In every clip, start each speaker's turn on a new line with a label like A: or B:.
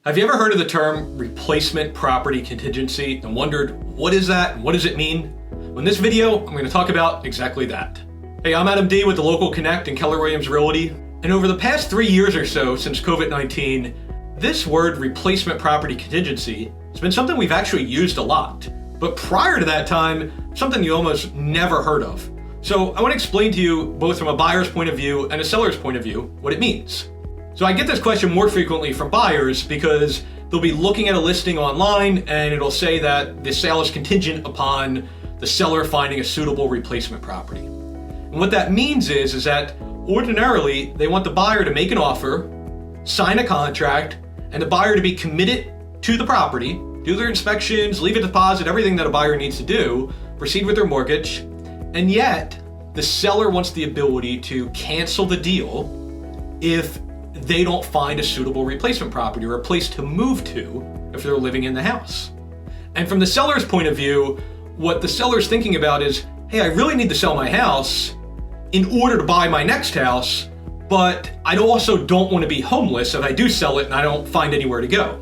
A: Have you ever heard of the term replacement property contingency and wondered what is that and what does it mean? Well, in this video, I'm going to talk about exactly that. Hey, I'm Adam D with the Local Connect and Keller Williams Realty. And over the past 3 years or so since COVID-19, this word replacement property contingency has been something we've actually used a lot. But prior to that time, something you almost never heard of. So I want to explain to you, both from a buyer's point of view and a seller's point of view, what it means. So I get this question more frequently from buyers because they'll be looking at a listing online and it'll say that the sale is contingent upon the seller finding a suitable replacement property. And what that means is that ordinarily they want the buyer to make an offer, sign a contract, and the buyer to be committed to the property, do their inspections, leave a deposit, everything that a buyer needs to do, proceed with their mortgage, and yet the seller wants the ability to cancel the deal if they don't find a suitable replacement property or a place to move to if they're living in the house. And from the seller's point of view, what the seller's thinking about is, hey, I really need to sell my house in order to buy my next house, but I also don't want to be homeless if I do sell it and I don't find anywhere to go.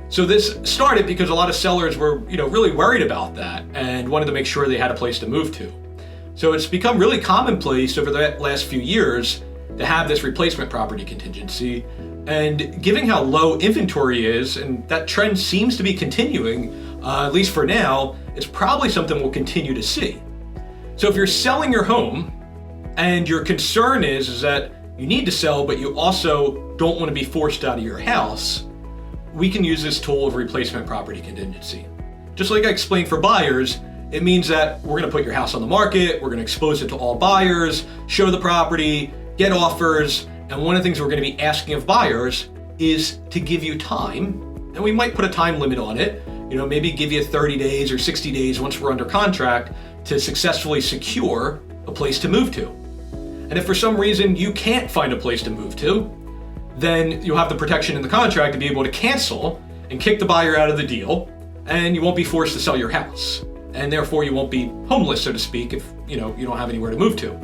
A: So this started because a lot of sellers were, really worried about that and wanted to make sure they had a place to move to. So it's become really commonplace over the last few years to have this replacement property contingency. And given how low inventory is, and that trend seems to be continuing, at least for now, it's probably something we'll continue to see. So if you're selling your home and your concern is that you need to sell, but you also don't want to be forced out of your house, we can use this tool of replacement property contingency. Just like I explained for buyers, it means that we're going to put your house on the market, we're going to expose it to all buyers, show the property, get offers, and one of the things we're going to be asking of buyers is to give you time, and we might put a time limit on it, maybe give you 30 days or 60 days once we're under contract to successfully secure a place to move to. And if for some reason you can't find a place to move to, then you'll have the protection in the contract to be able to cancel and kick the buyer out of the deal, and you won't be forced to sell your house. And therefore you won't be homeless, so to speak, if you don't have anywhere to move to.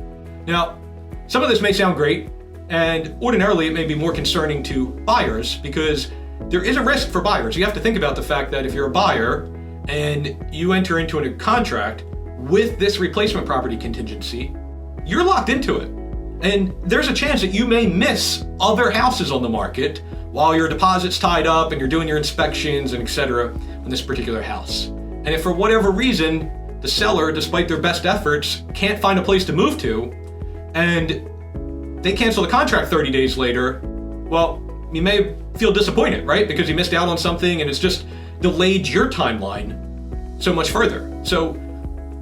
A: Now, some of this may sound great, and ordinarily it may be more concerning to buyers because there is a risk for buyers. You have to think about the fact that if you're a buyer and you enter into a contract with this replacement property contingency, you're locked into it. And there's a chance that you may miss other houses on the market while your deposit's tied up and you're doing your inspections and etc. on this particular house. And if for whatever reason, the seller, despite their best efforts, can't find a place to move to, and they cancel the contract 30 days later, well, you may feel disappointed, right? Because you missed out on something and it's just delayed your timeline so much further. So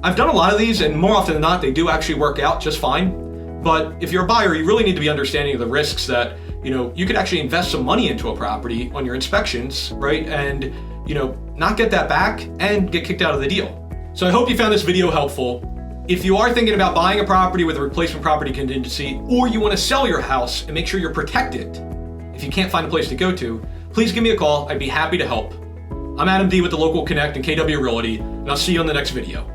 A: I've done a lot of these, and more often than not, they do actually work out just fine. But if you're a buyer, you really need to be understanding of the risks that, you could actually invest some money into a property on your inspections, right? And, not get that back and get kicked out of the deal. So I hope you found this video helpful. If you are thinking about buying a property with a replacement property contingency, or you want to sell your house and make sure you're protected if you can't find a place to go to, please give me a call. I'd be happy to help. I'm Adam D with the Local Connect and KW Realty, and I'll see you on the next video.